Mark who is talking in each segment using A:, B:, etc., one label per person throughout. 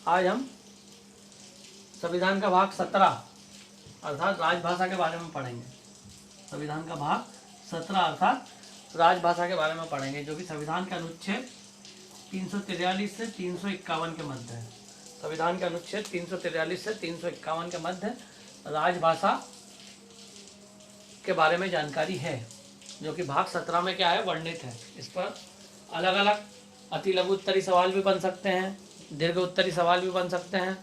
A: आज हम संविधान का भाग 17 अर्थात राजभाषा के बारे में पढ़ेंगे। संविधान का भाग 17 अर्थात राजभाषा के बारे में पढ़ेंगे, जो कि संविधान के अनुच्छेद 343 से 351 के मध्य है। संविधान के अनुच्छेद 343 से 351 के मध्य राजभाषा के बारे में जानकारी है, जो कि भाग 17 में क्या है, वर्णित है। इस पर अलग अलग अति लघु उत्तरी सवाल भी बन सकते हैं, दीर्घ उत्तरी सवाल भी बन सकते हैं।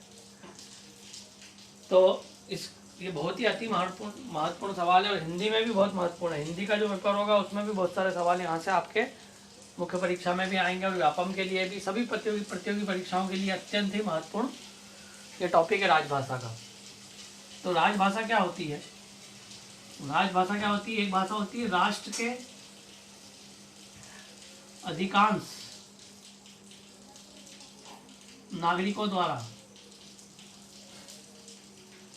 A: तो ये बहुत ही अति महत्वपूर्ण सवाल है और हिंदी में भी बहुत महत्वपूर्ण है। हिंदी का जो पेपर होगा उसमें भी बहुत सारे सवाल यहाँ से आपके मुख्य परीक्षा में भी आएंगे और व्यापम के लिए भी, सभी प्रतियोगी परीक्षाओं के लिए अत्यंत ही महत्वपूर्ण ये टॉपिक है राजभाषा का। तो राजभाषा क्या होती है? राजभाषा क्या होती है? एक भाषा होती है राष्ट्र के अधिकांश नागरिकों द्वारा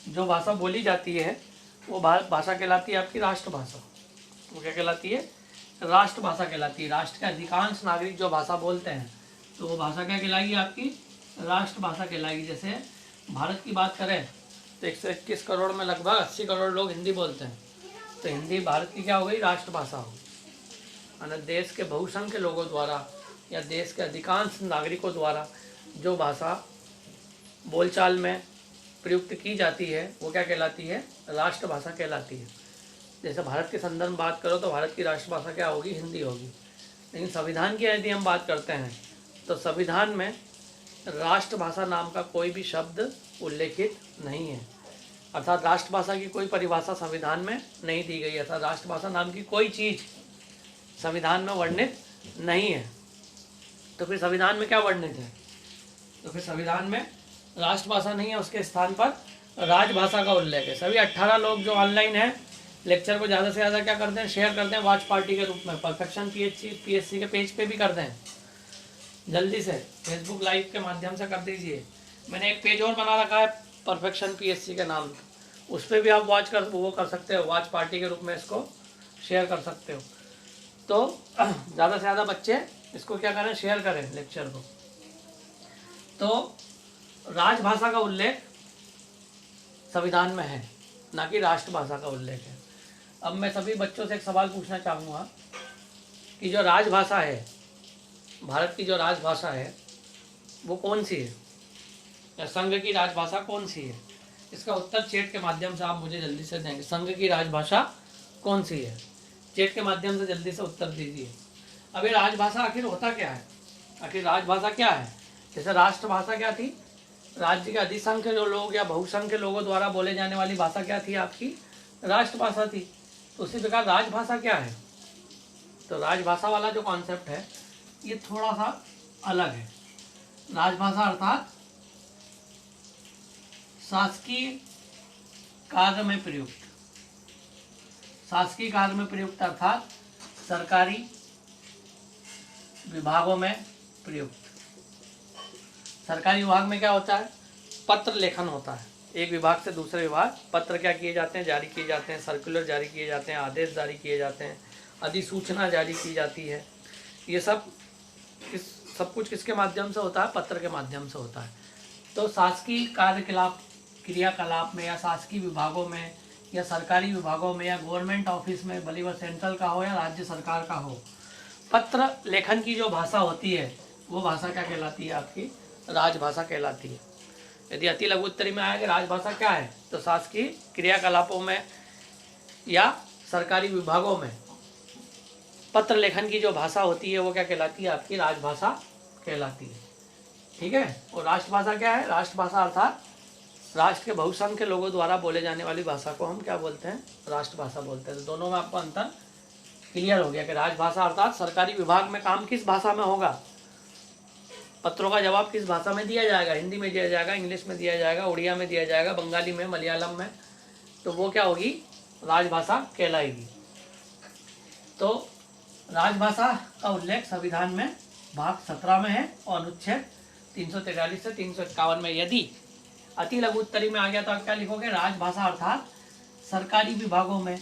A: जो भाषा बोली जाती है वो भाषा कहलाती है आपकी राष्ट्रभाषा। वो क्या कहलाती है? राष्ट्रभाषा कहलाती है। राष्ट्र के अधिकांश नागरिक जो भाषा बोलते हैं तो वो भाषा क्या कहलाएगी? आपकी राष्ट्रभाषा कहलाएगी। जैसे भारत की बात करें तो 121 करोड़ में लगभग 80 करोड़ लोग हिंदी बोलते हैं, तो हिंदी भारत की क्या हो गई? राष्ट्रभाषा हो। और देश के बहुसंख्य लोगों द्वारा या देश के अधिकांश नागरिकों द्वारा जो भाषा बोलचाल में प्रयुक्त की जाती है वो क्या कहलाती है? राष्ट्रभाषा कहलाती है। जैसे भारत के संदर्भ में बात करो तो भारत की राष्ट्रभाषा क्या होगी? हिंदी होगी। लेकिन संविधान की यदि हम बात करते हैं तो संविधान में राष्ट्रभाषा नाम का कोई भी शब्द उल्लेखित नहीं है, अर्थात राष्ट्रभाषा की कोई परिभाषा संविधान में नहीं दी गई है, अर्थात राष्ट्रभाषा नाम की कोई चीज़ संविधान में वर्णित नहीं है। तो फिर संविधान में क्या वर्णित है? तो फिर संविधान में राष्ट्रभाषा नहीं है, उसके स्थान पर राजभाषा का उल्लेख है। सभी 18 लोग जो ऑनलाइन हैं लेक्चर को ज़्यादा से ज़्यादा क्या करते हैं? शेयर करते हैं वॉच पार्टी के रूप में। परफेक्शन पीएससी के पेज पे भी कर दें, जल्दी से फेसबुक लाइव के माध्यम से कर दीजिए। मैंने एक पेज और बना रखा है परफेक्शन पीएससी के नाम, उस पर भी आप वो कर सकते हो, वॉच पार्टी के रूप में इसको शेयर कर सकते हो। तो ज़्यादा से ज़्यादा बच्चे इसको क्या करें? शेयर करें लेक्चर को। तो राजभाषा का उल्लेख संविधान में है, ना कि राष्ट्रभाषा का उल्लेख है। अब मैं सभी बच्चों से एक सवाल पूछना चाहूँगा कि जो राजभाषा है, भारत की जो राजभाषा है वो कौन सी है, या संघ की राजभाषा कौन सी है? इसका उत्तर चैट के माध्यम से आप मुझे जल्दी से देंगे। संघ की राजभाषा कौन सी है? चैट के माध्यम से जल्दी से उत्तर दीजिए। अब ये राजभाषा आखिर होता क्या है? आखिर राजभाषा क्या है? जैसे राष्ट्रभाषा क्या थी? राज्य के अधिसंख्य जो लोग या बहुसंख्य लोगों द्वारा बोले जाने वाली भाषा क्या थी? आपकी राष्ट्रभाषा थी। तो उसी प्रकार राजभाषा क्या है? तो राजभाषा वाला जो कॉन्सेप्ट है ये थोड़ा सा अलग है। राजभाषा अर्थात शासकीय कार्य में प्रयुक्त, शासकीय कार्य में प्रयुक्त अर्थात सरकारी विभागों में प्रयुक्त। सरकारी विभाग में क्या होता है? पत्र लेखन होता है। एक विभाग से दूसरे विभाग पत्र क्या किए जाते हैं? जारी किए जाते हैं। सर्कुलर जारी किए जाते हैं, आदेश जारी किए जाते हैं, अधिसूचना जारी की जाती है। ये सब कुछ किसके माध्यम से होता है? पत्र के माध्यम से होता है। तो शासकीय क्रियाकलाप में या शासकीय विभागों में या सरकारी विभागों में या गवर्नमेंट ऑफिस में, भले वह सेंट्रल का हो या राज्य सरकार का हो, पत्र लेखन की जो भाषा होती है वो भाषा क्या कहलाती है? आपकी राजभाषा कहलाती है। यदि अति लघु उत्तरी में आया कि राजभाषा क्या है, तो शासकीय क्रियाकलापों में या सरकारी विभागों में पत्र लेखन की जो भाषा होती है वो क्या कहलाती है? आपकी राजभाषा कहलाती है। ठीक है। और राष्ट्रभाषा क्या है? राष्ट्रभाषा अर्थात राष्ट्र के बहुसंख्य लोगों द्वारा बोले जाने वाली भाषा को हम क्या बोलते हैं? राष्ट्रभाषा बोलते हैं। तो दोनों में आपको अंतर क्लियर हो गया कि राजभाषा अर्थात सरकारी विभाग में काम किस भाषा में होगा, पत्रों का जवाब किस भाषा में दिया जाएगा? हिंदी में दिया जाएगा, इंग्लिश में दिया जाएगा, उड़िया में दिया जाएगा, बंगाली में, मलयालम में, तो वो क्या होगी? राजभाषा कहलाएगी। तो राजभाषा का उल्लेख संविधान में भाग 17 में है और अनुच्छेद 343 से 351 में। यदि अति लघु उत्तरी में आ गया तो आप क्या लिखोगे? राजभाषा अर्थात सरकारी विभागों में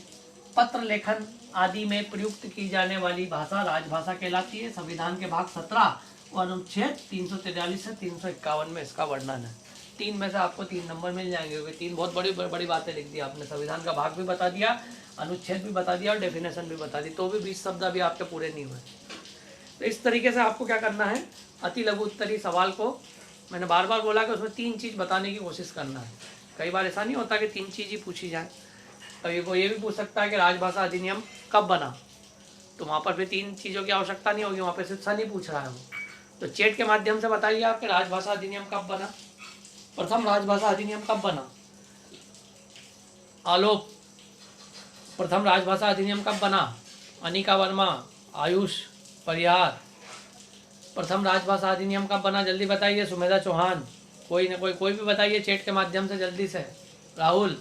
A: पत्र लेखन आदि में प्रयुक्त की जाने वाली भाषा राजभाषा कहलाती है। संविधान के भाग 17 और अनुच्छेद 343 से 351 में इसका वर्णन है। 3 में से आपको 3 नंबर मिल जाएंगे, क्योंकि 3 बहुत बड़ी बड़ी बातें लिख दी आपने। संविधान का भाग भी बता दिया, अनुच्छेद भी बता दिया और डेफिनेशन भी बता दी, तो भी 20 शब्द अभी आपके पूरे नहीं हुए। तो इस तरीके से आपको क्या करना है, अति लघु उत्तरीय सवाल को मैंने बार बार बोला कि उसमें 3 चीज़ बताने की कोशिश करना है। कई बार ऐसा नहीं होता कि 3 चीज़ ही पूछी जाए। कभी को ये भी पूछ सकता है कि राजभाषा अधिनियम कब बना, तो वहाँ पर फिर 3 चीज़ों की आवश्यकता नहीं होगी, वहाँ पर शिक्षा नहीं पूछ रहा है वो। तो चैट के माध्यम से बताइए आपके राजभाषा अधिनियम कब बना, प्रथम राजभाषा अधिनियम कब बना। आलोक, प्रथम राजभाषा अधिनियम कब बना। अनिका वर्मा, आयुष परिहार, प्रथम राजभाषा अधिनियम कब बना, जल्दी बताइए। सुमेधा चौहान, कोई ना कोई भी बताइए चैट के माध्यम से जल्दी से। राहुल,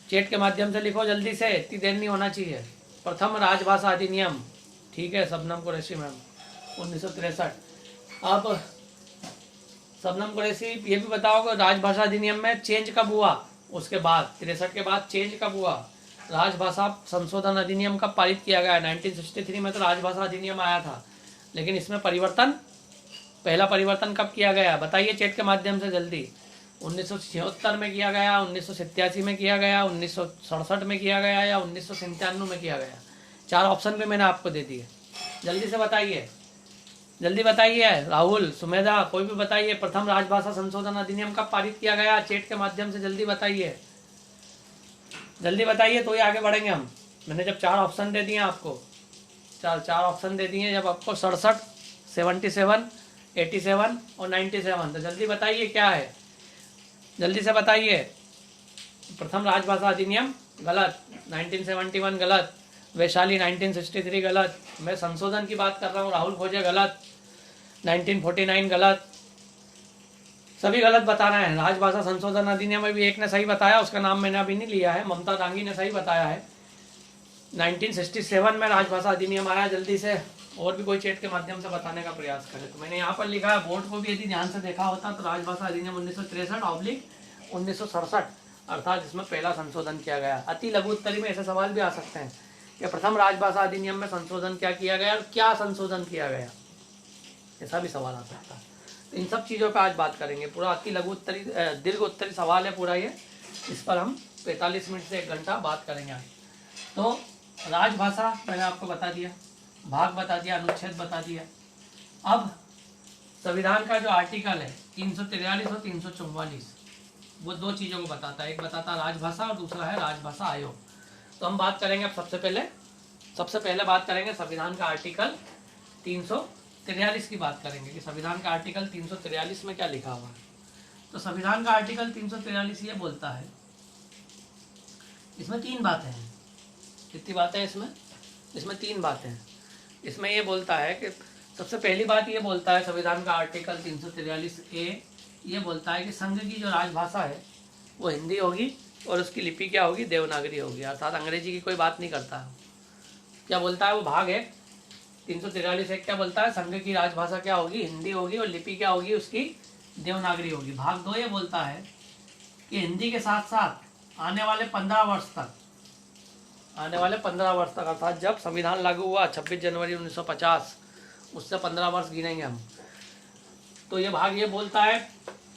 A: चैट के माध्यम से लिखो जल्दी से, इतनी देर नहीं होना चाहिए। प्रथम राजभाषा अधिनियम, ठीक है शबनम कुरैशी मैम, 1963। अब शबनम कुरैशी ये भी बताओ कि राजभाषा अधिनियम में चेंज कब हुआ, उसके बाद 63 के बाद चेंज कब हुआ। राजभाषा संशोधन अधिनियम कब पारित किया गया। 1963 में तो राजभाषा अधिनियम आया था, लेकिन इसमें परिवर्तन, पहला परिवर्तन कब किया गया बताइए चैट के माध्यम से जल्दी। 1976 में किया गया, 1987 में किया गया, 1967 में किया गया या 1997 में किया गया। 4 ऑप्शन पे मैंने आपको दे दिए, जल्दी से बताइए, जल्दी बताइए। राहुल, सुमेधा, कोई भी बताइए। प्रथम राजभाषा संशोधन अधिनियम कब पारित किया गया, चैट के माध्यम से जल्दी बताइए, जल्दी बताइए, तो ही आगे बढ़ेंगे हम। मैंने जब 4 ऑप्शन दे दिए आपको, चार ऑप्शन दे दिए जब आपको, 67, 77, 87 और 97, तो जल्दी बताइए क्या है, जल्दी से बताइए। प्रथम राजभाषा अधिनियम गलत, 1971 गलत, वैशाली 1963 गलत, मैं संशोधन की बात कर रहा हूँ, राहुल खोजे गलत, 1949 गलत, सभी गलत बता रहे हैं। राजभाषा संशोधन अधिनियम में भी एक ने सही बताया, उसका नाम मैंने अभी नहीं लिया है, ममता दांगी ने सही बताया है। 1967 में राजभाषा अधिनियम आया, जल्दी से और भी कोई चैट के माध्यम से बताने का प्रयास करे। तो मैंने यहाँ पर लिखा है, बोर्ड को भी यदि ध्यान से देखा होता तो राजभाषा अधिनियम 1963/1967, अर्थात इसमें पहला संशोधन किया गया। अति लघु उत्तरी में ऐसे सवाल भी आ सकते हैं कि प्रथम राजभाषा अधिनियम में संशोधन क्या किया गया और क्या संशोधन किया गया, ऐसा भी सवाल आ सकता है। तो इन सब चीज़ों पर आज बात करेंगे। पूरा अति लघु उत्तरी दीर्घ उत्तरी सवाल है पूरा ये, इस पर हम 45 मिनट से 1 घंटा बात करेंगे आज। तो राजभाषा मैंने आपको बता दिया, भाग बता दिया, अनुच्छेद बता दिया। अब संविधान का जो आर्टिकल है 343 और 344, वो 2 चीज़ों को बताता है, एक बताता है राजभाषा और दूसरा है राजभाषा आयोग। तो हम बात करेंगे अब सबसे पहले बात करेंगे संविधान का आर्टिकल 343 की बात करेंगे कि संविधान का आर्टिकल 343 में क्या लिखा हुआ है। तो संविधान का आर्टिकल 343 ये बोलता है, इसमें 3 बातें हैं। कितनी बातें हैं इसमें 3 बातें हैं। इसमें ये बोलता है कि सबसे पहली बात ये बोलता है संविधान का आर्टिकल 343A, ये बोलता है कि संघ की जो राजभाषा है वो हिंदी होगी और उसकी लिपि क्या होगी, देवनागरी होगी, अर्थात अंग्रेजी की कोई बात नहीं करता है। क्या बोलता है वो भाग है 343 क्या बोलता है, संघ की राजभाषा क्या होगी, हिंदी होगी और लिपि क्या होगी उसकी, देवनागरी होगी। भाग 2 ये बोलता है कि हिंदी के साथ साथ आने वाले 15 वर्ष तक, अर्थात जब संविधान लागू हुआ 26 जनवरी 1950, उससे 15 वर्ष गिनेंगे हम। तो ये भाग ये बोलता है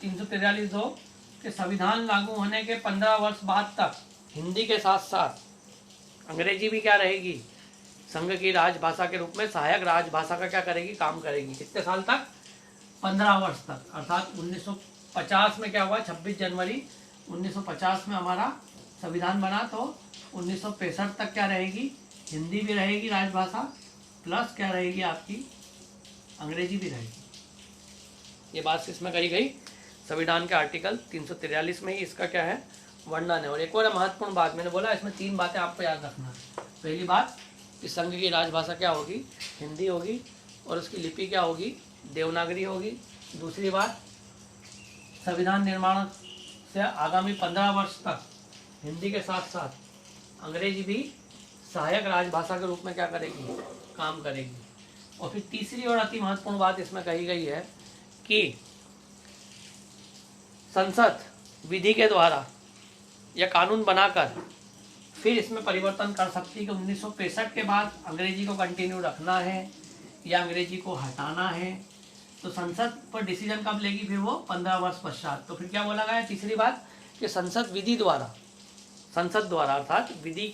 A: 343(2) कि संविधान लागू होने के 15 वर्ष बाद तक हिंदी के साथ साथ अंग्रेजी भी क्या रहेगी, संघ की राजभाषा के रूप में सहायक राजभाषा का क्या करेगी, काम करेगी। कितने साल तक, 15 वर्ष तक। अर्थात 1950 में क्या हुआ, 26 जनवरी 1950 में हमारा संविधान बना, तो 1965 तक क्या रहेगी, हिंदी भी रहेगी राजभाषा, प्लस क्या रहेगी आपकी, अंग्रेजी भी रहेगी। ये बात इसमें कही गई संविधान के आर्टिकल 343 में ही इसका क्या है, वर्णन है। और एक और महत्वपूर्ण बात मैंने बोला, इसमें 3 बातें आपको याद रखना है। पहली बात कि संघ की राजभाषा क्या होगी, हिंदी होगी और उसकी लिपि क्या होगी, देवनागरी होगी। दूसरी बात, संविधान निर्माण से आगामी 15 वर्ष तक हिंदी के साथ साथ अंग्रेजी भी सहायक राजभाषा के रूप में क्या करेगी, काम करेगी। और फिर तीसरी और अति महत्वपूर्ण बात इसमें कही गई है कि संसद विधि के द्वारा या कानून बनाकर फिर इसमें परिवर्तन कर सकती है कि 1965 के बाद अंग्रेजी को कंटिन्यू रखना है या अंग्रेजी को हटाना है, तो संसद पर डिसीजन कब लेगी? फिर वो 15 वर्ष पश्चात। तो फिर क्या बोला गया है? तीसरी बात कि संसद विधि द्वारा, संसद द्वारा अर्थात विधि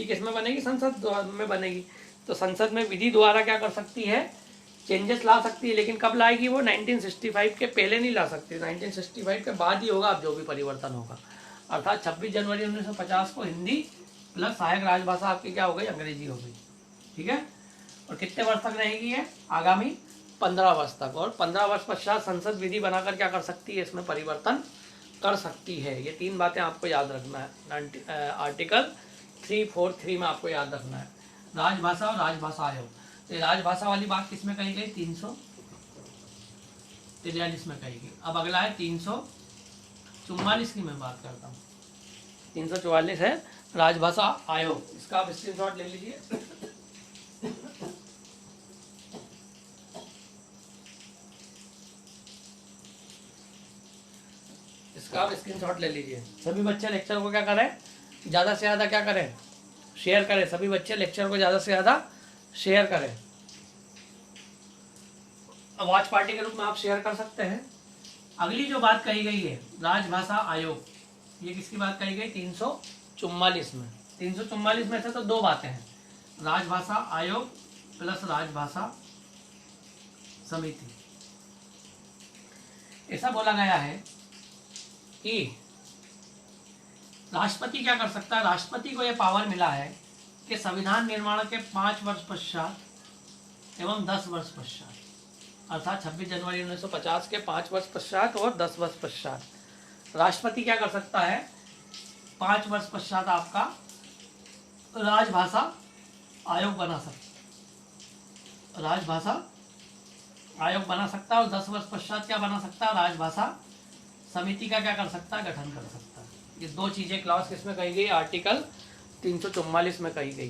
A: किस में बनेगी? संसद में बनेगी। तो संसद में विधि द्वारा क्या कर सकती है? चेंजेस ला सकती है, लेकिन कब लाएगी वो? 1965 के पहले नहीं ला सकती, 1965 के बाद ही होगा अब जो भी परिवर्तन होगा। अर्थात 26 जनवरी 1950 को हिंदी प्लस सहायक राजभाषा आपकी क्या हो गई? अंग्रेजी हो गई। ठीक है। और कितने वर्ष तक रहेगी ये? आगामी 15 वर्ष तक। और 15 वर्ष पश्चात संसद विधि बनाकर क्या कर सकती है? इसमें परिवर्तन कर सकती है। ये 3 बातें आपको याद रखना है। आर्टिकल 343 में आपको याद रखना है, राजभाषा और राजभाषा आयोग। तो राजभाषा वाली बात किसमें कही गई? 343 में कही गई। अब अगला है 344 की मैं बात करता हूँ। 344 है राजभाषा आयोग। इसका आप स्क्रीनशॉट ले लीजिए। इसका आप स्क्रीनशॉट ले लीजिए। सभी बच्चे लेक्चर को क्या करें? ज़्यादा से ज़्यादा क्या करें? शेयर करें। सभी बच्चे लेक्चर को ज़्यादा से ज़्यादा शेयर करें। वॉच पार्टी के रूप में आप शेयर कर सकते हैं। अगली जो बात कही गई है राजभाषा आयोग, ये किसकी बात कही गई? 344 में। 344 में से तो 2 बातें हैं, राजभाषा आयोग प्लस राजभाषा समिति। ऐसा बोला गया है कि राष्ट्रपति क्या कर सकता है? राष्ट्रपति को यह पावर मिला है कि संविधान निर्माण के 5 वर्ष पश्चात एवं 10 वर्ष पश्चात, अर्थात 26 जनवरी 1950 के 5 वर्ष पश्चात और 10 वर्ष पश्चात राष्ट्रपति क्या कर सकता है? 5 वर्ष पश्चात आपका राजभाषा आयोग बना सकता, राजभाषा आयोग बना सकता है। और 10 वर्ष पश्चात क्या बना सकता है? राजभाषा समिति का क्या कर सकता है? गठन कर सकता है। ये 2 चीजें क्लॉज किसमें कही गई? आर्टिकल 344 में कही गई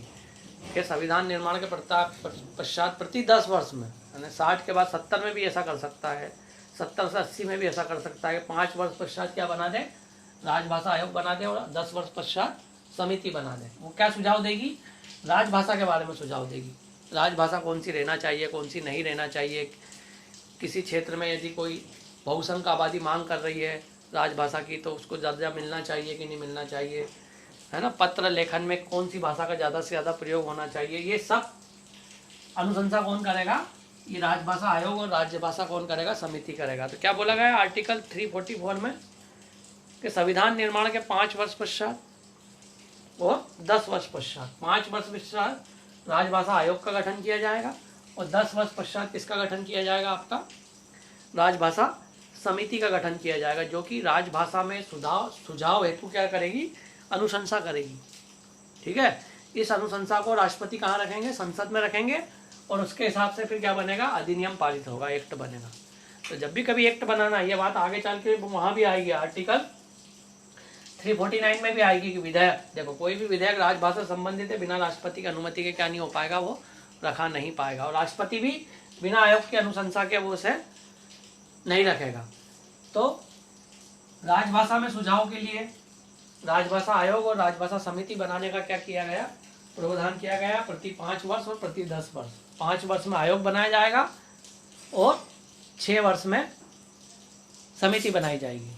A: कि संविधान निर्माण के पश्चात प्रति 10 वर्ष में, यानी 60 के बाद 70 में भी ऐसा कर सकता है, 70 से 80 में भी ऐसा कर सकता है कि 5 वर्ष पश्चात क्या बना दे? राजभाषा आयोग बना दे और 10 वर्ष पश्चात समिति बना दे। वो क्या सुझाव देगी? राजभाषा के बारे में सुझाव देगी। राजभाषा कौन सी रहना चाहिए, कौन सी नहीं रहना चाहिए। किसी क्षेत्र में यदि कोई बहुसंख्यक आबादी मांग कर रही है राजभाषा की, तो उसको दर्जा मिलना चाहिए कि नहीं मिलना चाहिए, है ना। पत्र लेखन में कौन सी भाषा का ज़्यादा से ज़्यादा प्रयोग होना चाहिए, ये सब अनुशंसा कौन करेगा? ये राजभाषा आयोग। और राजभाषा कौन करेगा? समिति करेगा। तो क्या बोला गया है आर्टिकल 344 में कि संविधान निर्माण के 5 वर्ष पश्चात और 10 वर्ष पश्चात, 5 वर्ष पश्चात राजभाषा आयोग का गठन किया जाएगा और 10 वर्ष पश्चात किसका गठन किया जाएगा? आपका राजभाषा समिति का गठन किया जाएगा, जो कि राजभाषा में सुझाव हेतु क्या करेगी? अनुशंसा करेगी। ठीक है। इस अनुशंसा को राष्ट्रपति कहाँ रखेंगे? संसद में रखेंगे। और उसके हिसाब से फिर क्या बनेगा? अधिनियम पारित होगा, एक्ट बनेगा। तो जब भी कभी एक्ट बनाना, ये बात आगे चल के वहाँ भी आएगी, आर्टिकल 349 में भी आएगी कि विधेयक, देखो कोई भी विधेयक राजभाषा संबंधित है, बिना राष्ट्रपति की अनुमति के क्या नहीं हो पाएगा? वो रखा नहीं पाएगा। और राष्ट्रपति भी बिना आयोग की अनुशंसा के वो उसे नहीं रखेगा। तो राजभाषा में सुझाव के लिए राजभाषा आयोग और राजभाषा समिति बनाने का क्या किया गया? प्रावधान किया गया। प्रति 5 वर्ष और प्रति 10 वर्ष, 5 वर्ष में आयोग बनाया जाएगा और 6 वर्ष में समिति बनाई जाएगी।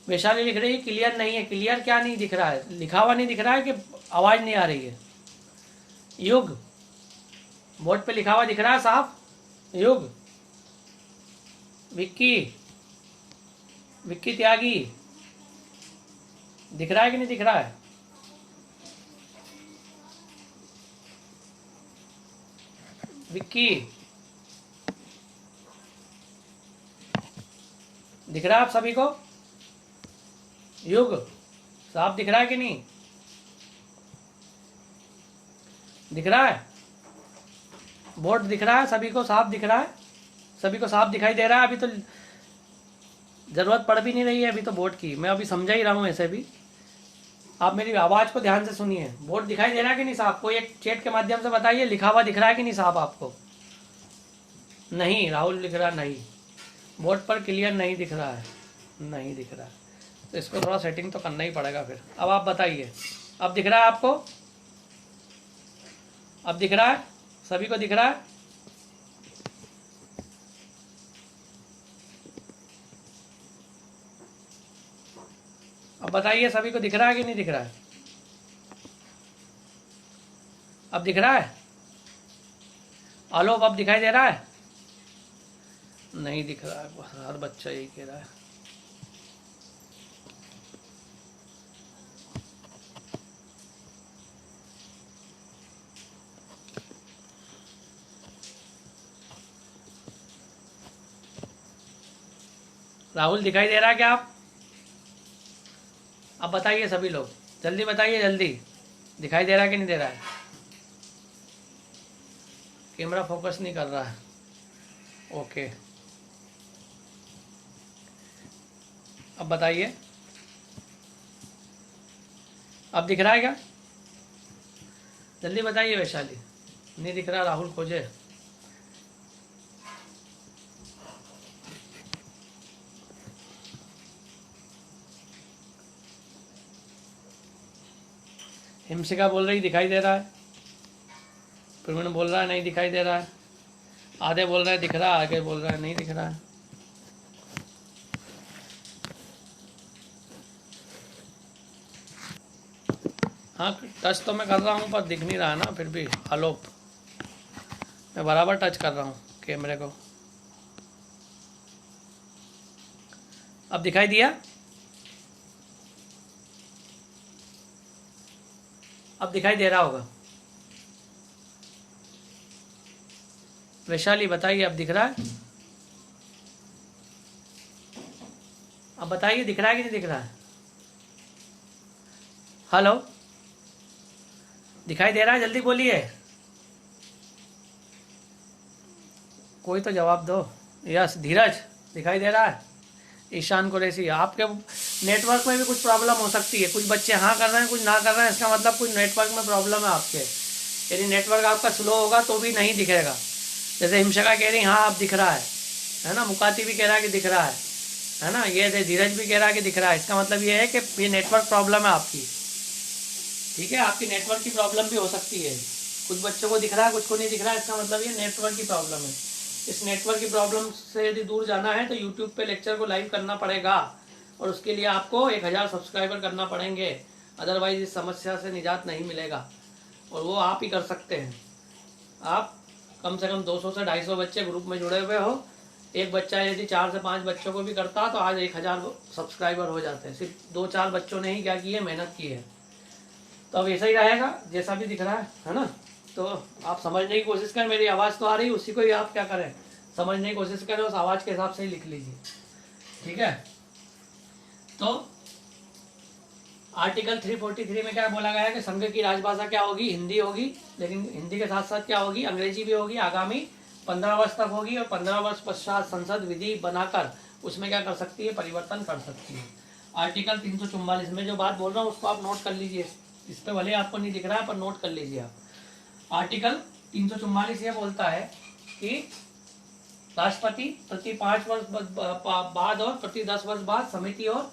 A: वैशाली लिख रही है क्लियर नहीं है। क्लियर क्या नहीं दिख रहा है? लिखा हुआ नहीं दिख रहा है कि आवाज नहीं आ रही है? युग बोर्ड पे लिखा हुआ दिख रहा है साफ? युग। विक्की त्यागी दिख रहा है कि नहीं दिख रहा है? विक्की दिख रहा है आप सभी को? युग साफ दिख रहा है कि नहीं दिख रहा है? बोर्ड दिख रहा है सभी को? साफ दिख रहा है? सभी को साफ दिखाई दे रहा है? अभी तो जरूरत पड़ भी नहीं रही है अभी तो बोर्ड की, मैं अभी समझा ही रहा हूँ। ऐसे भी आप मेरी आवाज को ध्यान से सुनिए। बोर्ड दिखाई दे रहा है कि नहीं साफ? कोई एक चैट के माध्यम से बताइए, लिखा हुआ दिख रहा है कि नहीं साफ आपको? नहीं, राहुल लिख रहा नहीं, बोर्ड पर क्लियर नहीं दिख रहा है, नहीं दिख रहा है। तो इसको थोड़ा सेटिंग तो करना ही पड़ेगा फिर। अब आप बताइए, अब दिख रहा है आपको? अब दिख रहा है? सभी को दिख रहा है? अब बताइए सभी को दिख रहा है कि नहीं दिख रहा है? अब दिख रहा है? आलोक अब दिखाई दे रहा है? नहीं दिख रहा है, हर बच्चा यही कह रहा है। राहुल दिखाई दे रहा है क्या आप? अब बताइए सभी लोग, जल्दी बताइए, जल्दी। दिखाई दे रहा है कि नहीं दे रहा है? कैमरा फोकस नहीं कर रहा है। ओके, अब बताइए, अब दिख रहा है क्या? जल्दी बताइए वैशाली। नहीं दिख रहा, राहुल खोजे। हिमशिका बोल रही दिखाई दे रहा है। प्रवीण बोल रहा है नहीं दिखाई दे रहा है। आधे बोल रहे हैं दिख रहा है, आगे बोल रहा है नहीं दिख रहा है। हाँ, टच तो मैं कर रहा हूँ पर दिख नहीं रहा है ना, फिर भी आलोक मैं बराबर टच कर रहा हूँ कैमरे को। अब दिखाई दिया? अब दिखाई दे रहा होगा। वैशाली बताइए, अब दिख रहा है? अब बताइए दिख रहा है कि नहीं दिख रहा है? हेलो, दिखाई दे रहा है? जल्दी बोलिए, कोई तो जवाब दो। यस, धीरज दिखाई दे रहा है? ईशान कुरैशी, आपके नेटवर्क में भी कुछ प्रॉब्लम हो सकती है। कुछ बच्चे हाँ कर रहे हैं, कुछ ना कर रहे हैं, इसका मतलब कुछ नेटवर्क में प्रॉब्लम है आपके। यदि नेटवर्क आपका स्लो होगा तो भी नहीं दिखेगा। जैसे हिमशिका कह रही हाँ अब दिख रहा है ना। मुकाती भी कह रहा है कि दिख रहा है ना। ये धीरज भी कह रहा है कि दिख रहा है। इसका मतलब ये है कि ये नेटवर्क प्रॉब्लम है आपकी। ठीक है, आपकी नेटवर्क की प्रॉब्लम भी हो सकती है। कुछ बच्चों को दिख रहा है, कुछ को नहीं दिख रहा है, इसका मतलब ये नेटवर्क की प्रॉब्लम है। इस नेटवर्क की प्रॉब्लम से यदि दूर जाना है तो यूट्यूब पे लेक्चर को लाइव करना पड़ेगा, और उसके लिए आपको 1000 सब्सक्राइबर करना पड़ेंगे। अदरवाइज इस समस्या से निजात नहीं मिलेगा, और वो आप ही कर सकते हैं। आप कम से कम 200 से 250 बच्चे ग्रुप में जुड़े हुए हो। एक बच्चा यदि 4 से 5 बच्चों को भी करता तो आज 1000 सब्सक्राइबर हो जाते हैं। सिर्फ 2-4 बच्चों ने ही क्या की है, मेहनत की है। तो अब ऐसा ही रहेगा जैसा भी दिख रहा है ना। तो आप समझने की कोशिश करें, मेरी आवाज़ तो आ रही है, उसी को ही आप क्या करें, समझने की कोशिश करें, उस आवाज़ के हिसाब से ही लिख लीजिए। ठीक है, तो आर्टिकल 343 में क्या बोला गया है कि संघ की राजभाषा क्या होगी, हिंदी होगी। लेकिन हिंदी के साथ साथ क्या होगी, अंग्रेजी भी होगी। आगामी 15 वर्ष तक होगी, और 15 वर्ष पश्चात संसद विधि बनाकर उसमें क्या कर सकती है, परिवर्तन कर सकती है। आर्टिकल 344 में जो बात बोल रहा हूँ उसको आप नोट कर लीजिए। इस पे भले आपको नहीं दिख रहा है पर नोट कर लीजिए आप। आर्टिकल 344 ये बोलता है कि राष्ट्रपति प्रति 5 वर्ष बाद और प्रति 10 वर्ष बाद समिति और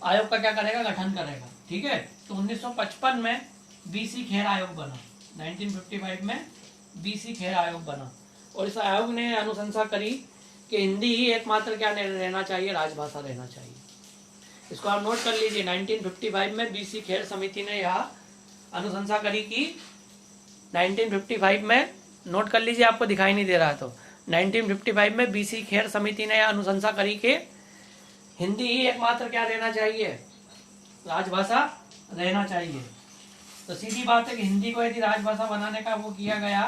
A: आयोग का क्या करेगा, गठन करेगा। ठीक है, तो 1955 में बीसी खेर आयोग बना। 1955 में बीसी खेर आयोग बना, और इस आयोग ने अनुशंसा करी कि हिंदी ही एकमात्र क्या रहना चाहिए, राजभाषा रहना चाहिए। इसको आप नोट कर लीजिए। 1955 में बीसी खेर समिति ने यह अनुशंसा करी कि 1955 में, नोट कर लीजिए, आपको दिखाई नहीं दे रहा है तो 1955 में बीसी खेर समिति ने यह अनुशंसा करी कि हिंदी ही एकमात्र क्या रहना चाहिए, राजभाषा रहना चाहिए। तो सीधी बात है कि हिंदी को यदि राजभाषा बनाने का वो किया गया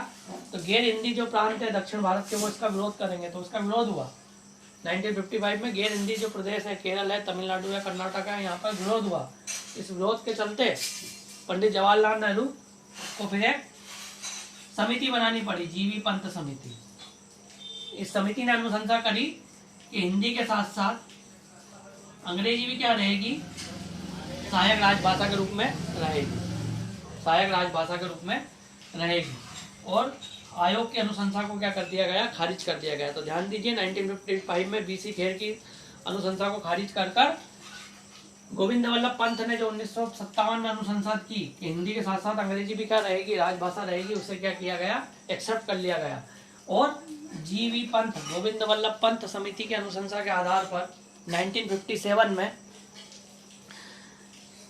A: तो गैर हिंदी जो प्रांत है दक्षिण भारत के वो इसका विरोध करेंगे। तो उसका विरोध हुआ 1955 में। गैर हिंदी जो प्रदेश है, केरल है, तमिलनाडु है, कर्नाटक है, यहाँ पर विरोध हुआ। इस विरोध के चलते पंडित जवाहरलाल नेहरू को फिर एक समिति बनानी पड़ी, जीवी पंत समिति। इस समिति ने अनुशंसा करी कि हिंदी के साथ साथ अंग्रेजी भी क्या रहेगी, सहायक राजभाषा के रूप में रहेगी, सहायक राजभाषा के रूप में रहेगी। और आयोग की अनुशंसा को क्या कर दिया गया, खारिज कर दिया गया। तो ध्यान दीजिए, 1955 में बीसी खेर की अनुशंसा को खारिज कर कर गोविंद वल्लभ पंत ने जो 1957 में अनुशंसा की कि हिंदी के साथ साथ अंग्रेजी भी क्या रहेगी, राजभाषा रहेगी, उसे क्या किया गया, एक्सेप्ट कर लिया गया। और जीवी पंत, गोविंद वल्लभ पंत समिति की अनुशंसा के आधार पर 1957 में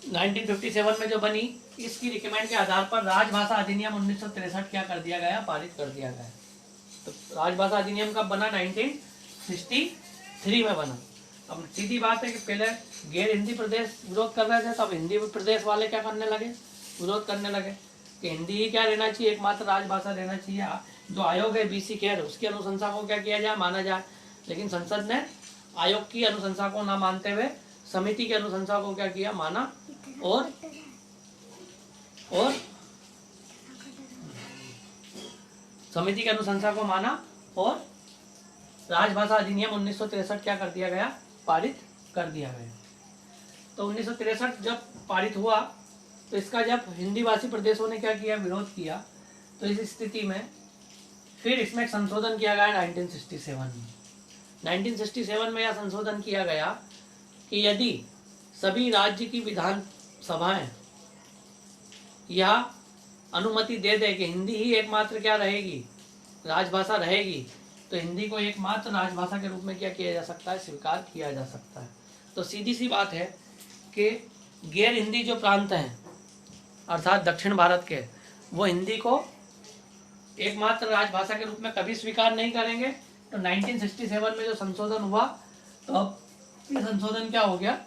A: 1957 में जो बनी, इसकी रिकमेंड के आधार पर राजभाषा अधिनियम 1963 क्या कर दिया गया, पारित कर दिया गया। तो राजभाषा अधिनियम कब बना, 1963 में बना। अब सीधी बात है कि पहले गैर हिंदी प्रदेश विरोध कर रहे थे, तब हिंदी प्रदेश वाले क्या करने लगे, विरोध करने लगे कि हिंदी ही क्या रहना चाहिए, एकमात्र राजभाषा रहना चाहिए। जो आयोग है बीसी खैर, उसकी अनुशंसा को क्या किया जाए, माना जाए। लेकिन संसद ने आयोग की अनुशंसा को ना मानते हुए समिति की अनुशंसा को क्या किया, माना और समिति की अनुशंसा को माना और राजभाषा अधिनियम 1963 क्या कर दिया गया, पारित कर दिया गया। तो 1963 जब पारित हुआ तो इसका जब हिंदी भाषी प्रदेशों ने क्या किया, विरोध किया, तो इस स्थिति में फिर इसमें एक संशोधन किया गया 1967 में। 1967 में यह संशोधन किया गया कि यदि सभी राज्य की विधान सभाएं यह अनुमति दे दे कि हिंदी ही एकमात्र क्या रहेगी, राजभाषा रहेगी, तो हिंदी को एकमात्र राजभाषा के रूप में क्या किया जा सकता है, स्वीकार किया जा सकता है। तो सीधी सी बात है कि गैर हिंदी जो प्रांत हैं अर्थात दक्षिण भारत के, वो हिंदी को एकमात्र राजभाषा के रूप में कभी स्वीकार नहीं करेंगे। तो 1967 में जो संशोधन हुआ, तो अब ये संशोधन क्या हो गया,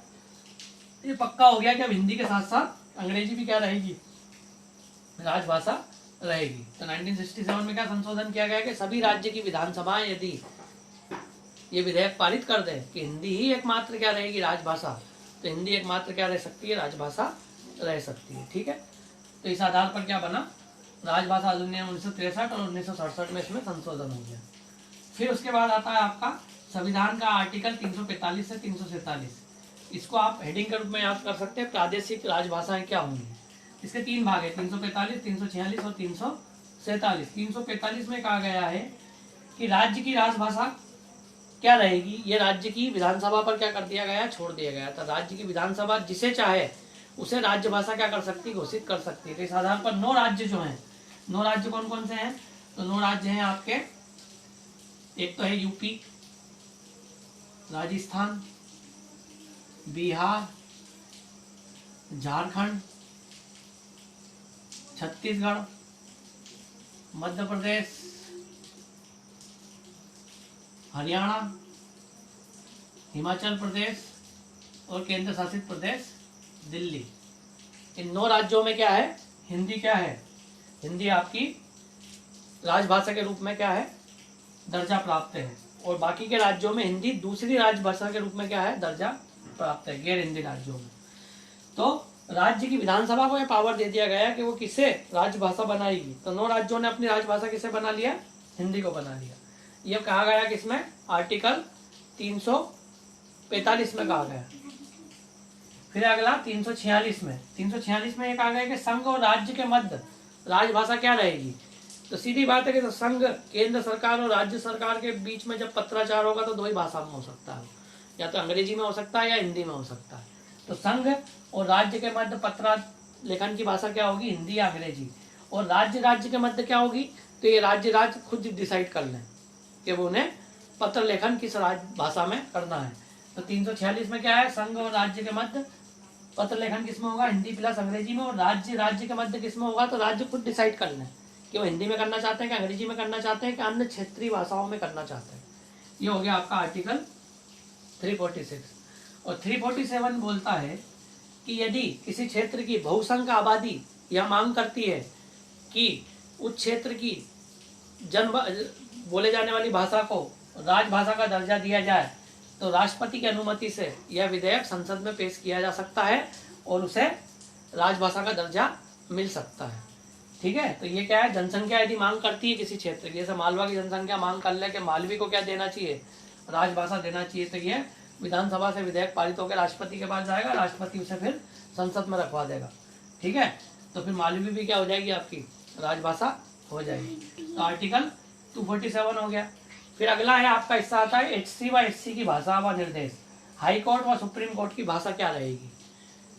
A: ये पक्का हो गया कि अब हिंदी के साथ साथ अंग्रेजी भी क्या रहेगी, राजभाषा रहेगी। तो 1967 में क्या संशोधन किया गया कि सभी राज्य की विधानसभाएं यदि ये विधेयक पारित कर दे कि हिंदी ही एकमात्र क्या रहेगी, राजभाषा, तो हिंदी एकमात्र क्या रह सकती है, राजभाषा रह सकती है। ठीक है, तो इस आधार पर क्या बना, राजभाषा अधिनियम 1963 और 1967 में इसमें संशोधन हो गया। फिर उसके बाद आता है आपका संविधान का आर्टिकल 345 से 347। इसको आप हेडिंग के रूप में याद कर सकते हैं, प्रादेशिक राजभाषाएं क्या होंगी। इसके 3 भाग है, 345, 346 और 347। 345 में कहा गया है कि राज्य की राजभाषा क्या रहेगी, ये राज्य की विधानसभा पर क्या कर दिया गया, छोड़ दिया गया था। राज्य की विधानसभा जिसे चाहे उसे राज्य भाषा क्या कर सकती है, घोषित कर सकती है। तो इस आधार पर 9 राज्य जो हैं, 9 राज्य कौन कौन से हैं, तो 9 राज्य हैं आपके, एक तो है यूपी, राजस्थान, बिहार, झारखंड, छत्तीसगढ़, मध्य प्रदेश, हरियाणा, हिमाचल प्रदेश और केंद्र शासित प्रदेश दिल्ली। इन 9 राज्यों में क्या है, हिंदी क्या है, हिंदी आपकी राजभाषा के रूप में क्या है, दर्जा प्राप्त है। और बाकी के राज्यों में हिंदी दूसरी राजभाषा के रूप में क्या है, दर्जा प्राप्त है, गैर हिंदी राज्यों में। तो राज्य की विधानसभा को यह पावर दे दिया गया कि वो किसे राजभाषा बनाएगी। तो 9 राज्यों ने अपनी राजभाषा किसे बना लिया, हिंदी को बना लिया। ये कहा गया किसमें, आर्टिकल 345 में कहा गया। फिर अगला 346 में, 346 में ये कहा गया कि संघ और राज्य के मध्य राजभाषा क्या रहेगी। तो सीधी बात है कि तो संघ, केंद्र सरकार और राज्य सरकार के बीच में जब पत्राचार होगा तो 2 ही भाषा में हो सकता है, या तो अंग्रेजी में हो सकता है या हिंदी में हो सकता है। तो संघ और राज्य के मध्य पत्र लेखन की भाषा क्या होगी, हिंदी या अंग्रेजी। और राज्य के मध्य क्या होगी, तो ये राज्य खुद डिसाइड कर लें कि वो उन्हें पत्र लेखन किस भाषा में करना है। तो 346 में क्या है, संघ और राज्य के मध्य पत्र लेखन किसमें होगा, हिंदी प्लस अंग्रेजी में। और राज्य के मध्य किसमें होगा, तो राज्य खुद डिसाइड कर लें कि वो हिंदी में करना चाहते हैं कि अंग्रेजी में करना चाहते हैं कि अन्य क्षेत्रीय भाषाओं में करना चाहते हैं। ये हो गया आपका आर्टिकल 346। और 347 बोलता है कि यदि किसी क्षेत्र की बहुसंख्य आबादी यह मांग करती है कि उस क्षेत्र की बोले जाने वाली भाषा को राजभाषा का दर्जा दिया जाए, तो राष्ट्रपति की अनुमति से यह विधेयक संसद में पेश किया जा सकता है और उसे राजभाषा का दर्जा मिल सकता है। ठीक है, तो ये क्या है, जनसंख्या यदि मांग करती है किसी क्षेत्र की, जैसे मालवा की जनसंख्या मांग कर ले कि मालवी को क्या देना चाहिए, राजभाषा देना चाहिए, तो ये विधानसभा से विधेयक पारित होकर राष्ट्रपति के पास जाएगा, राष्ट्रपति उसे फिर संसद में रखवा देगा। ठीक है, तो फिर मालवी भी क्या हो जाएगी, आपकी राजभाषा हो जाएगी। तो आर्टिकल 247 हो गया। फिर अगला है आपका हिस्सा आता है HC व SC की भाषा व निर्देश। हाई कोर्ट व सुप्रीम कोर्ट की भाषा क्या रहेगी।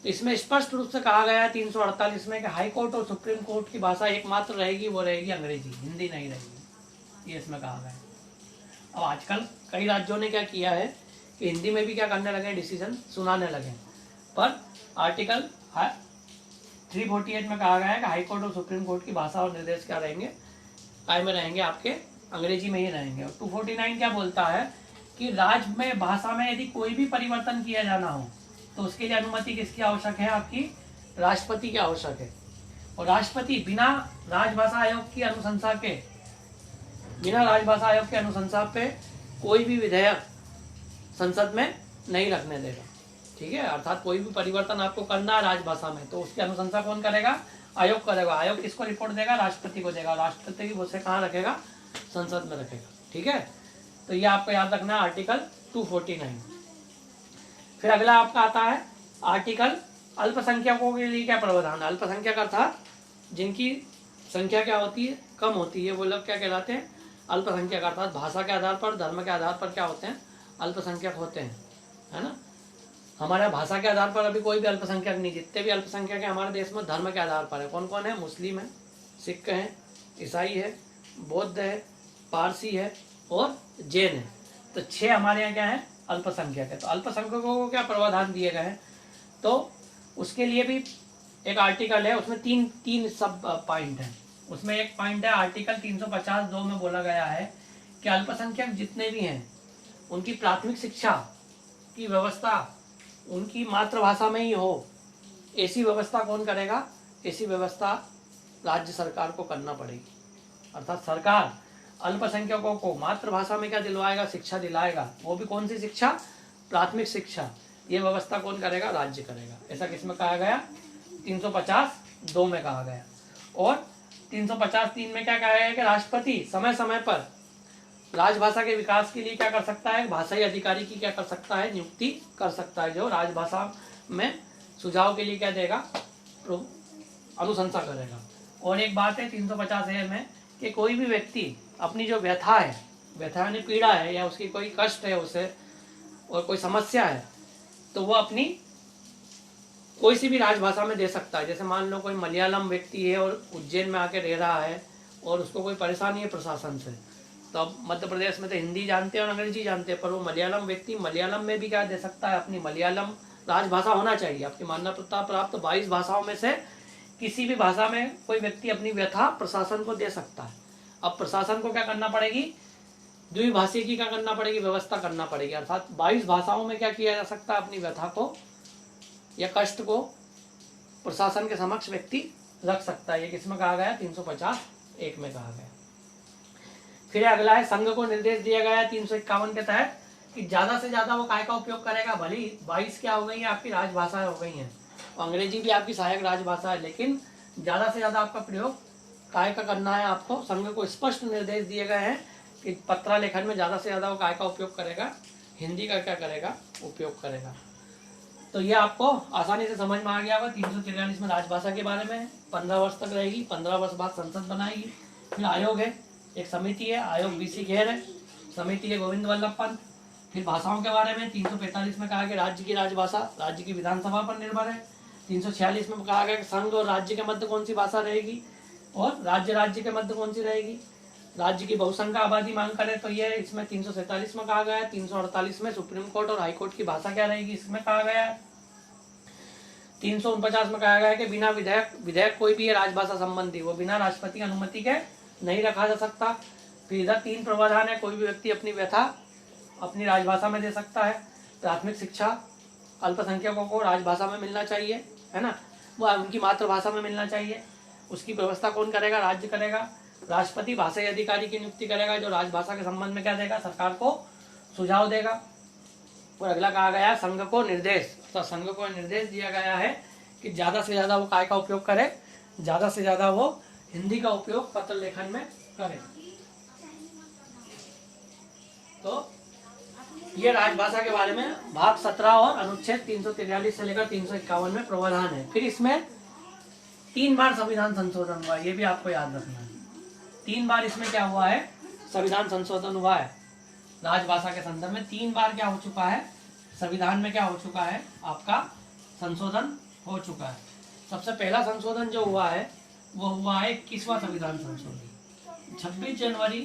A: तो इसमें स्पष्ट रूप से कहा गया है 348 में कि हाई कोर्ट और सुप्रीम कोर्ट की भाषा एकमात्र रहेगी, वो रहेगी अंग्रेजी, हिंदी नहीं रहेगी, ये इसमें कहा गया है। अब आजकल कई राज्यों ने क्या किया है कि हिंदी में भी क्या करने लगे, डिसीजन सुनाने लगे। पर आर्टिकल 348 में कहा गया है कि हाई कोर्ट और सुप्रीम कोर्ट की भाषा और निर्देश क्या रहेंगे, काय में रहेंगे, आपके अंग्रेजी में ही रहेंगे। और 249 क्या बोलता है कि राज्य में भाषा में यदि कोई भी परिवर्तन किया जाना हो तो उसके लिए अनुमति किसकी आवश्यक है, आपकी राष्ट्रपति की आवश्यक है। और राष्ट्रपति बिना राजभाषा आयोग की अनुशंसा के, बिना राजभाषा आयोग के अनुशंसा पे कोई भी विधेयक संसद में नहीं रखने देगा। ठीक है, अर्थात कोई भी परिवर्तन आपको करना है राजभाषा में तो उसकी अनुशंसा कौन करेगा, आयोग करेगा। आयोग किसको रिपोर्ट देगा, राष्ट्रपति को देगा। राष्ट्रपति की उसे कहाँ रखेगा, संसद में रखेगा। ठीक है, तो ये आपको याद रखना है आर्टिकल 249। फिर अगला आपका आता है आर्टिकल अल्पसंख्यकों के लिए क्या प्रावधान है। अल्पसंख्यक अर्थात जिनकी संख्या क्या होती है, कम होती है, वो लोग क्या कहलाते हैं, अल्पसंख्यक। अर्थात भाषा के आधार पर, धर्म के आधार पर क्या होते हैं, अल्पसंख्यक होते हैं, है ना। हमारे भाषा के आधार पर अभी कोई भी अल्पसंख्यक नहीं, जितने भी अल्पसंख्यक है हमारे देश में धर्म के आधार पर है। कौन कौन है, मुस्लिम है, सिख हैं, ईसाई है, बौद्ध है, पारसी है और जैन है। तो 6 हमारे यहाँ क्या है, अल्पसंख्यक है। तो अल्पसंख्यकों को क्या प्रावधान दिए गए हैं, तो उसके लिए भी एक आर्टिकल है, उसमें तीन सब पॉइंट है। उसमें एक पॉइंट है आर्टिकल 350(2) में बोला गया है कि अल्पसंख्यक जितने भी हैं उनकी प्राथमिक शिक्षा की व्यवस्था उनकी मातृभाषा में ही हो। ऐसी व्यवस्था कौन करेगा, ऐसी व्यवस्था राज्य सरकार को करना पड़ेगी। अर्थात सरकार अल्पसंख्यकों को मातृभाषा में क्या दिलवाएगा, शिक्षा दिलाएगा। वो भी कौन सी शिक्षा, प्राथमिक शिक्षा। ये व्यवस्था कौन करेगा, राज्य करेगा। ऐसा किसमें कहा गया, 350(2) में कहा गया। और 350(3) में क्या कहा गया कि राष्ट्रपति समय समय पर राजभाषा के विकास के लिए क्या कर सकता है, भाषाई अधिकारी की क्या कर सकता है, नियुक्ति कर सकता है, जो राजभाषा में सुझाव के लिए क्या देगा, अनुशंसा करेगा। और एक बात है 350(a) में कि कोई भी व्यक्ति अपनी जो व्यथा है, व्यथा यानी पीड़ा है, या उसकी कोई कष्ट है उसे और कोई समस्या है, तो वो अपनी कोई सी भी राजभाषा में दे सकता है। जैसे मान लो कोई मलयालम व्यक्ति है और उज्जैन में आके रह रहा है और उसको कोई परेशानी है प्रशासन से, तो अब मध्य प्रदेश में तो हिंदी जानते हैं और अंग्रेजी जानते हैं, पर वो मलयालम व्यक्ति मलयालम में भी क्या दे सकता है, अपनी मलयालम राजभाषा होना चाहिए। आपकी मान्यता प्राप्त 22 भाषाओं में से किसी भी भाषा में कोई व्यक्ति अपनी व्यथा प्रशासन को दे सकता है। अब प्रशासन को क्या करना पड़ेगी, द्विभाषी की क्या करना पड़ेगी, व्यवस्था करना पड़ेगी। अर्थात 22 भाषाओं में क्या किया जा सकता है, अपनी व्यथा को या कष्ट को प्रशासन के समक्ष व्यक्ति रख सकता है। ये किसमें कहा गया, 350(1) में कहा गया। फिर अगला है संघ को निर्देश दिया गया है 351 के तहत कि ज्यादा से ज्यादा वो काय का उपयोग करेगा। भले 22 क्या हो गई है, आपकी राजभाषा हो गई है, और अंग्रेजी भी आपकी सहायक राजभाषा है, लेकिन ज्यादा से ज्यादा आपका प्रयोग काय का करना है। आपको संघ को स्पष्ट निर्देश दिए गए हैं कि पत्र लेखन में ज्यादा से ज्यादा वो काय का उपयोग करेगा, हिंदी का क्या करेगा, उपयोग करेगा। तो ये आपको आसानी से समझ में आ गया होगा। 343 में राजभाषा के बारे में 15 वर्ष तक रहेगी, 15 वर्ष बाद संसद बनाएगी। फिर आयोग है, एक समिति है, आयोग BC खेर है, समिति है गोविंद वल्लभ पंत। फिर भाषाओं के बारे में 345 में कहा कि राज्य की राजभाषा राज्य की विधानसभा पर निर्भर है। 346 में कहा गया कि संघ और राज्य के मध्य कौन सी भाषा रहेगी और राज्य के मध्य कौन सी रहेगी। राज्य की बहुसंख्या आबादी मांग करे तो ये इसमें 347 में कहा गया है। 348 में सुप्रीम कोर्ट और हाई कोर्ट की भाषा क्या रहेगी, इसमें कहा गया है। 349 में कहा गया है कि बिना विधेयक कोई भी है राजभाषा संबंधी, वो बिना राष्ट्रपति की अनुमति के नहीं रखा जा सकता। फिर इधर 3 प्रावधान है, कोई भी व्यक्ति अपनी व्यथा अपनी राजभाषा में दे सकता है। प्राथमिक शिक्षा अल्पसंख्यकों को राजभाषा में मिलना चाहिए, है ना, वो उनकी मातृभाषा में मिलना चाहिए। उसकी व्यवस्था कौन करेगा, राज्य करेगा। राष्ट्रपति भाषाई अधिकारी की नियुक्ति करेगा, जो राजभाषा के संबंध में क्या देगा, सरकार को सुझाव देगा। और अगला कहा गया संघ को निर्देश, तो संघ को निर्देश दिया गया है कि ज्यादा से ज्यादा वो काय का उपयोग करे, ज्यादा से ज्यादा वो हिंदी का उपयोग पत्र लेखन में करे। तो ये राजभाषा के बारे में भाग 17 और अनुच्छेद 343 से लेकर 351 में प्रावधान है। फिर इसमें 3 बार संविधान संशोधन हुआ, ये भी आपको याद रखना है। 3 बार इसमें क्या हुआ है, संविधान संशोधन हुआ है। राजभाषा के संदर्भ में 3 बार क्या हो चुका है, संविधान में क्या हो चुका है, आपका संशोधन हो चुका है। सबसे पहला संशोधन जो हुआ है वो हुआ है 21वां संविधान संशोधन। 26 जनवरी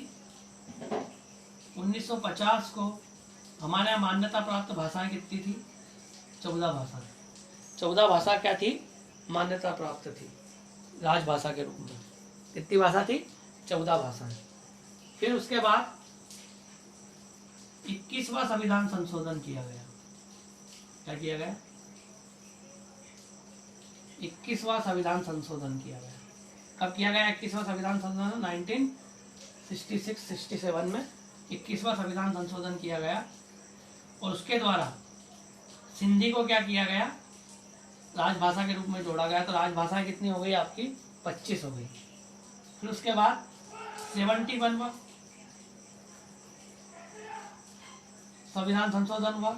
A: 1950 को हमारे यहाँ मान्यता प्राप्त भाषाएं कितनी थी, 14 भाषा। 14 भाषा क्या थी, मान्यता प्राप्त थी राजभाषा के रूप में। कितनी भाषा थी, 14 भाषाएं। फिर उसके बाद 21वां संविधान संशोधन किया गया। क्या किया गया, 21वां संविधान संशोधन किया गया। कब किया गया 21वां संविधान संशोधन, 1966-67 में 21वां संविधान संशोधन किया गया। और उसके द्वारा सिंधी को क्या किया गया, राजभाषा के रूप में जोड़ा गया। तो राजभाषाएं कितनी हो गई आपकी, 25 हो गई। फिर उसके बाद 71वां संविधान संशोधन हुआ,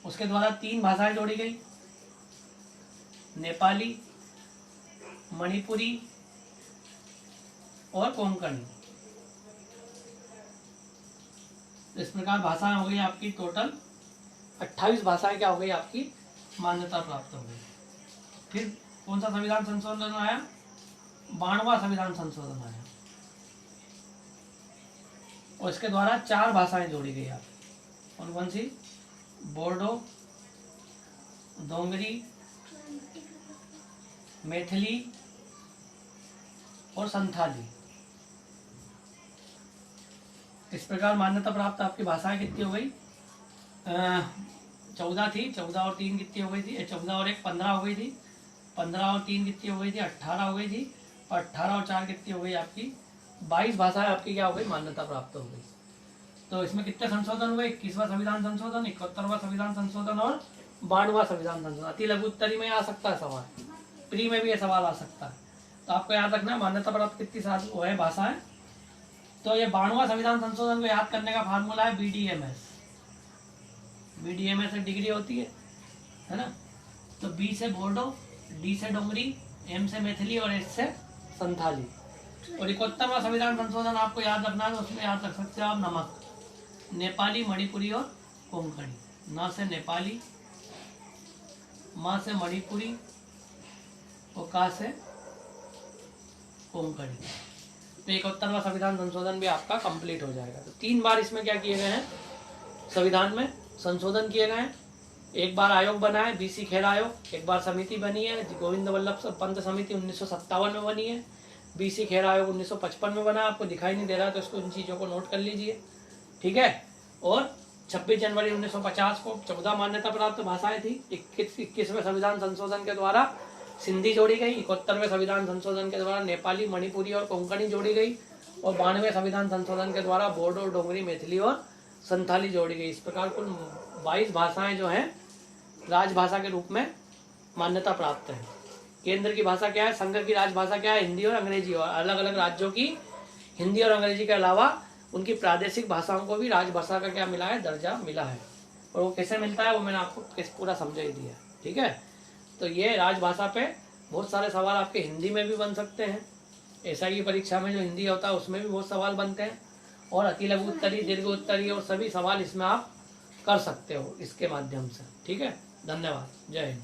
A: उसके द्वारा 3 भाषाएं जोड़ी गई, नेपाली, मणिपुरी और कोंकणी। इस प्रकार भाषाएं हो गई आपकी टोटल 28 भाषाएं क्या हो गई आपकी, मान्यता प्राप्त हो गई। फिर कौन सा संविधान संशोधन आया, 92वां संविधान संशोधन आया। और इसके द्वारा 4 भाषाएं जोड़ी गई आप, कौन कौन सी, बोडो, डोंगरी, मैथिली और संथाली। इस प्रकार मान्यता प्राप्त आपकी भाषाएं कितनी हो गई, 14 थी, 14 और 3 कितनी हो गई थी, 14 और 1 15 हो गई थी, 15 और 3 कितनी हो गई थी, 18 हो गई थी, और 18 और 4 कितनी हो गई आपकी, 22 भाषाएं आपकी क्या हो गई, मान्यता प्राप्त हो गई। तो इसमें कितने संशोधन हुए, 21वां संविधान संशोधन, 71वां संविधान संशोधन और 92वां संविधान संशोधन। अति लघु उत्तरी में आ सकता है सवाल, प्री में भी ये सवाल आ सकता है। तो आपको याद रखना है मान्यता प्राप्त कितनी सारी वो है भाषाएं। तो ये 92वां संविधान संशोधन को याद करने का फार्मूला है BDMS। BDMS एक डिग्री होती है ना। तो B से बोडो, D से डोंगरी, M से मैथिली और S से संथाली। और 71वां संविधान संशोधन आपको याद रखना है, तो उसमें याद रख सकते हो आप नमक, नेपाली, मणिपुरी और कोंकणी। न से नेपाली, म से मणिपुरी और का से कोंकणी। तो 71वां संविधान संशोधन भी आपका कंप्लीट हो जाएगा। तो 3 बार इसमें क्या किए गए हैं, संविधान में संशोधन किए गए हैं। एक बार आयोग बना है, BC खेर आयोग। एक बार समिति बनी है, गोविंद वल्लभ पंत समिति 1957 में बनी है। BC खेर आयोग 1955 में बना। आपको दिखाई नहीं दे रहा तो इसको इन चीज़ों को नोट कर लीजिए, ठीक है। और 26 जनवरी 1950 को 14 मान्यता प्राप्त भाषाएं थी। 21वें संविधान संशोधन के द्वारा सिंधी जोड़ी गई। 71वें संविधान संशोधन के द्वारा नेपाली, मणिपुरी और कोंकणी जोड़ी गई। और 92वें संविधान संशोधन के द्वारा बोडो, डोंगरी, मैथिली और संथाली जोड़ी गई। इस प्रकार कुल 22 भाषाएं जो हैं राजभाषा के रूप में मान्यता प्राप्त है। केंद्र की भाषा क्या है, संघ की राजभाषा क्या है, हिंदी और अंग्रेजी। और अलग अलग राज्यों की हिंदी और अंग्रेजी के अलावा उनकी प्रादेशिक भाषाओं को भी राजभाषा का क्या मिला है, दर्जा मिला है। और वो कैसे मिलता है वो मैंने आपको पूरा समझा ही दिया, ठीक है। तो ये राजभाषा पे बहुत सारे सवाल आपके हिंदी में भी बन सकते हैं। SI की परीक्षा में जो हिंदी होता है उसमें भी बहुत सवाल बनते हैं। और अति लघु उत्तरी, दीर्घ उत्तरी और सभी सवाल इसमें आप कर सकते हो इसके माध्यम से, ठीक है। धन्यवाद, जय हिंद।